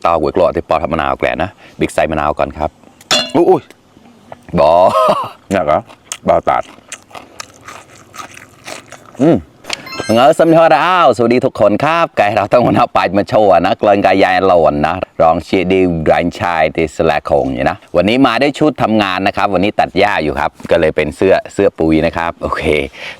ตอกหัวกลอที่ปอทำมะนาวแกลนะบิ๊กใส่มะนาวก่อนครับอุ้ยบอเนี่ยเหรอบอตัดเงาสมทอดอ้าวสวัสดีทุกคนครับไก่เราต้องวันเอาไปมาโชว์นะกลอนกายยายหล่นนะรองเชียร์ดีแรงชายที่สแลกคงอยู่นะวันนี้มาได้ชุดทำงานนะครับวันนี้ตัดหญ้าอยู่ครับก็เลยเป็นเสื้อปุยนะครับโอเค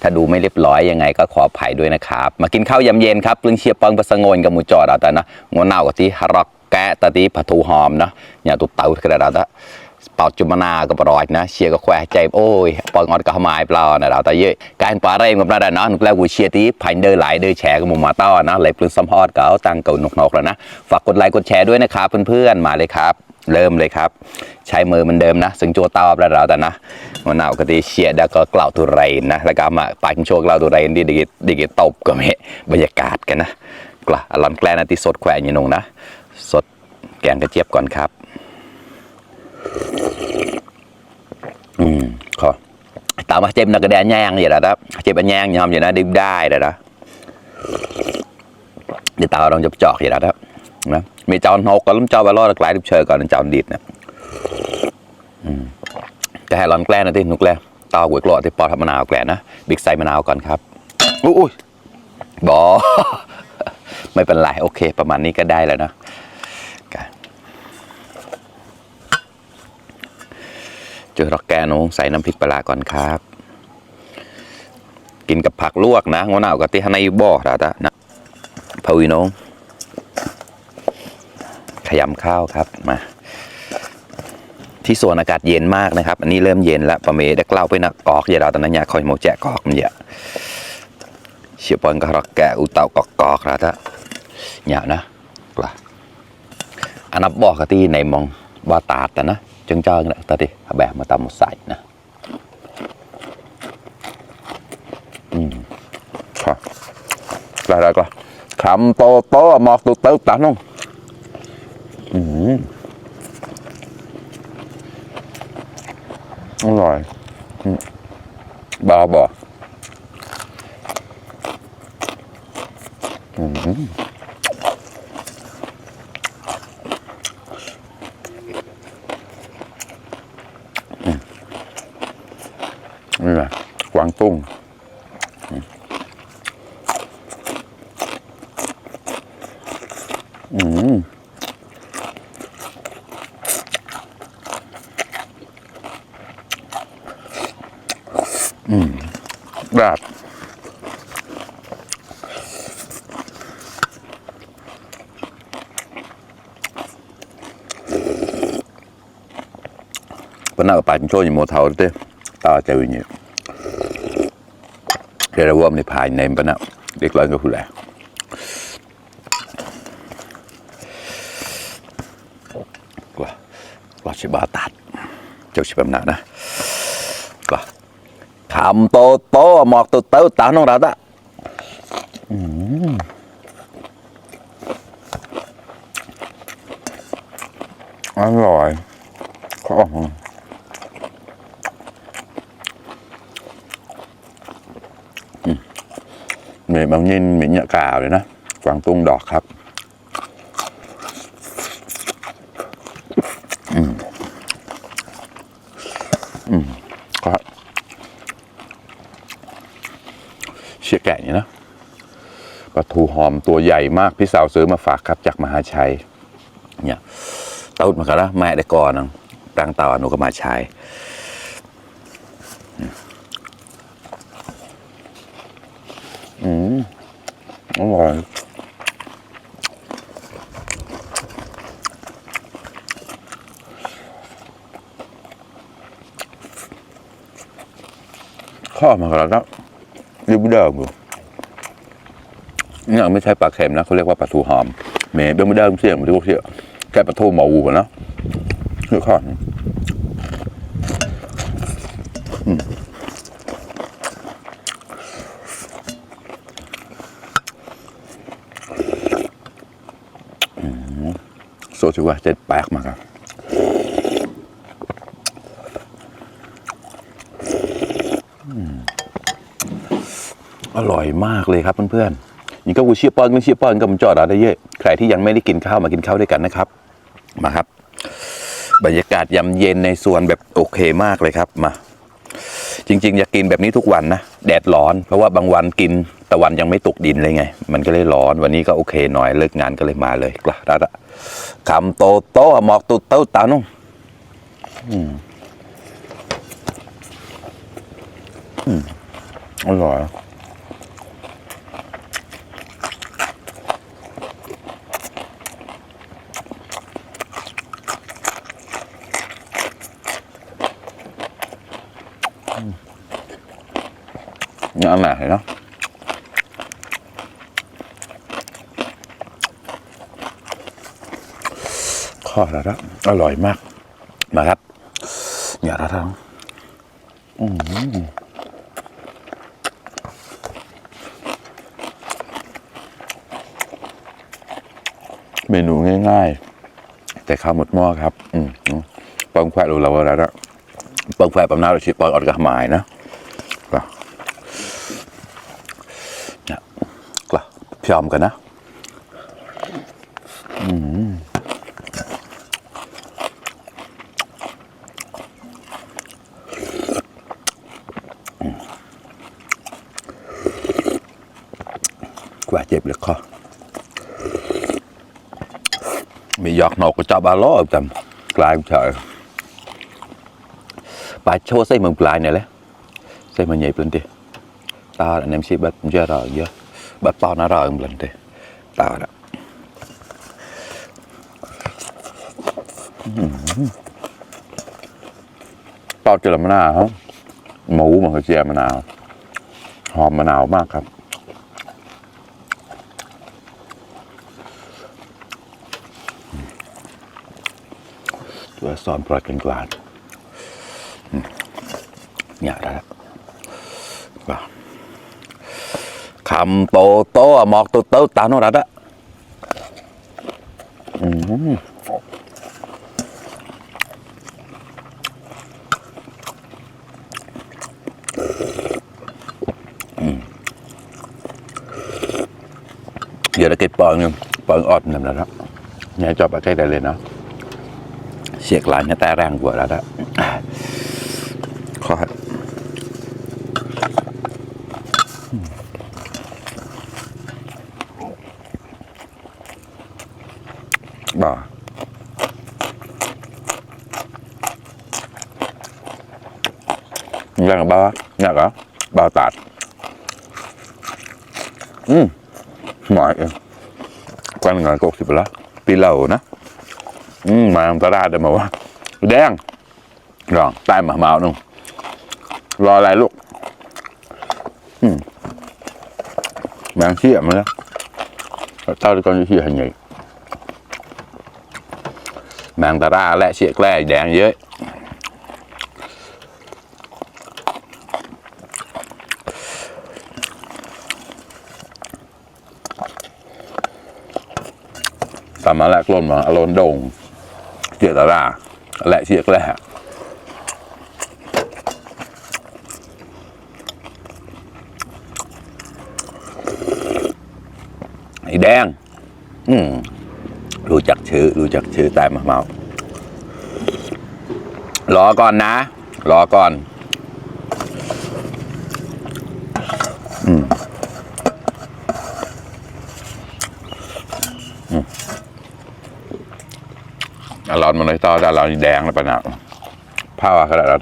ถ้าดูไม่เรียบร้อยยังไงก็ขออภัยด้วยนะครับมากินข้าวยำเย็นครับปลึงเชียร์ปองประสงนกับหมูจอดเอาแต่นะงอนเน่ากับที่ฮารอกแกะตะตีผัดทูหอมนะอย่างตุ๊เต๋ากระดาษเป่าจุมนาก็ปลอยนะเชียร์ก็แควใจโอ้ยปองอดก็หมายเปล่านะเราแต่เยอะการปลาเร่งกับเราได้เนาะนุกแล้วกูเชียร์ที่พันเดอร์ไหลเดอร์แชร์กับมุมมาต้อนะเลยปลื้มซัมฮอดก็เอาตังเก่านกแล้วนะฝากกดไลค์กดแชร์ด้วยนะครับเพื่อนๆมาเลยครับเริ่มเลยครับใช้มือเหมือนเดิมนะซึ่งโจตอบแล้วเราแต่นะมันเอาก็ตีเชียร์แล้วก็กล่าวตุเรนนะแล้วก็มาไปโชว์กล่าวตุเรนดีตบก็ไม่บรรยากาศกันนะกล่าวอลันแกลนที่สดแขวนอยู่นงนะสดแกงกระเจี๊ยบก่อนครับขอตามมาเจ็บนักกระเดียนย่างอย่างนั้นครับเจ็บอันย่างยอมอย่างนั้นได้เลยนะเดี๋ยวตาเราจะจอกอย่างนั้นครับนะมีจอนหกก็ล้มจอไปรอดกลายดิบเชยก่อนจอนดิดนะก็ให้ร้อนแกล้นะที่นุกแล้วตาหัวกลอที่ปอทำมะนาวแกล้นะบิ๊กใส่มะนาวก่อนครับอุ้ยบอไม่เป็นไรโอเคประมาณนี้ก็ได้แล้วนะเจอรอกแกนงใส่น้ำพริกปลาก่อนครับกินกับผักลวกนะงอหนาวกับที่ข้างในบ่อแล้วนะพาวินงขยำข้าวครับมาที่ส่วนอากาศเย็นมากนะครับอันนี้เริ่มเย็นแล้วประเมได้กล่าวไปนักกอกอย่าเราตอนนั้นอยากคอยโมแจกกอกมันเยอะเชี่ยวปอนกับรอกแกอุเต่ากอกแล้วถ้าเนี่ยนะกล่าอันนับบ่อกับที่ในมองบ่อตาดแต่นะจังเจ้าเนี่ยตาดิแบบมาตำมาใส่นะครับได้ก็คำโตหมอกตุ๊ตาน้องอร่อยบาบอนี่แหละกวางตุ้งแบบปนเอาไปโชว์อย่างโมเทาเต้ตาเจออย่างนี้เดี๋ยวเราว่าในภายในปนเอาเด็กร้อยก็คือแหละกว่าชิบาตัดเจ้าชิบะหนานะกว่าคำโตหมอกตุ๊ตาน้องเราตะอร่อยข้าวมีบางยินมีเนื้อกาวเลยนะกวางตุ้งดอกครับก็เชี่ยแก่เนี่ยนะปลาทูหอมตัวใหญ่มากพี่สาวซื้อมาฝากครับจากมหาชัยเนี่ยเต้ามากันนะแม่ได้ก่อนนะตั้งเตาหนูก็มาใช้อร่อยข้อมากันแล้วยืดเดิมอยู่นี่ไม่ใช่ปลาเค็มนะเขาเรียกว่าปลาทูหอมเมย์เบื้องไม่ได้เสี่ยงไม่รู้เสี่ยงแค่ปลาทูหมอวูนะคือข้อโซจูว่าจะแปลกมากครับอร่อยมากเลยครับเพื่อนๆนี่ก็กูเชียร์ป้อนก็มันจอดอะไรเยอะค รที่ยังไม่ได้กินข้าวมากินข้าวด้วยกันนะครับมาครับบรรยากาศยามเย็นในสวนแบบโอเคมากเลยครับมาจริงๆอยากกินแบบนี้ทุกวันนะแดดร้อนเพราะว่าบางวันกินตะวันยังไม่ตกดินเลยไงมันก็เลยร้อนวันนี้ก็โอเคหน่อยเลิกงานก็เลยมาเลยกล้าละคำโตโตหมอกตุเต้าตานุ่งอร่อยนี่อันไหนเนาะข้อละละอร่อยมากมาครับอย่าละทั้งเมนูง่ายๆแต่ข้าวหมดหม้อครับปองแควะเราแล้วนะปองแควะปำนาเราชิปองออดกระหมายนะก็เนี่ยก็พร้อมกันนะกว่าเจ็บเลยคอมีหยอกนกก็จับอาล้อจำกลายเฉยปลาโชว์ใส่เมืองปลายเนี่ยแหละใส่มันใหญ่เป็นทีตาอันนี้ไม่ใช่บัดเยอะหรอกเยอะบัดตอนน่ารักเป็นทีตาละตอนเจริญมะนาวครับหมูมันก็เจียมะนาวหอมมะนาวมากครับตัวซอนปลอดกันกลางเนี่ยได้แล้วคำโตโตหมอกโตโตตาโนรัดอะเดี๋ยวเราเก็บปองนึงปองออดนั่นแหละเนี่ยจอบไปใกล้ได้เลยนะเสียกหลานเนี่ยแต่แรงกว่าแล้วนะขอบ่ยังกับบ้าเนี่ยก็บ้าตัดหมายกวนงาน60แล้วปีเหล่านะมาตลาดเดี๋ยวมาว่าแดงรองใต้หมาเมาหนึ่งรออะไรลูกแมงเชี่ยมาแล้วเต้าก่อนจะเชี่ยหันใหญ่แมงตาราและเชี่ยแกล้แดงเยอะตามมาแล้วกล้นมาอารมณ์โด่งเชี่ยตาราและเชี่ยแกล้ไอ้แดงรู้จักชื่อแต่มาเมารอก่อนนะรอก่อนอร่อยมันเลยต่อแต่เราแดงแล้วปะนะผ้าว่าขนาดนั้น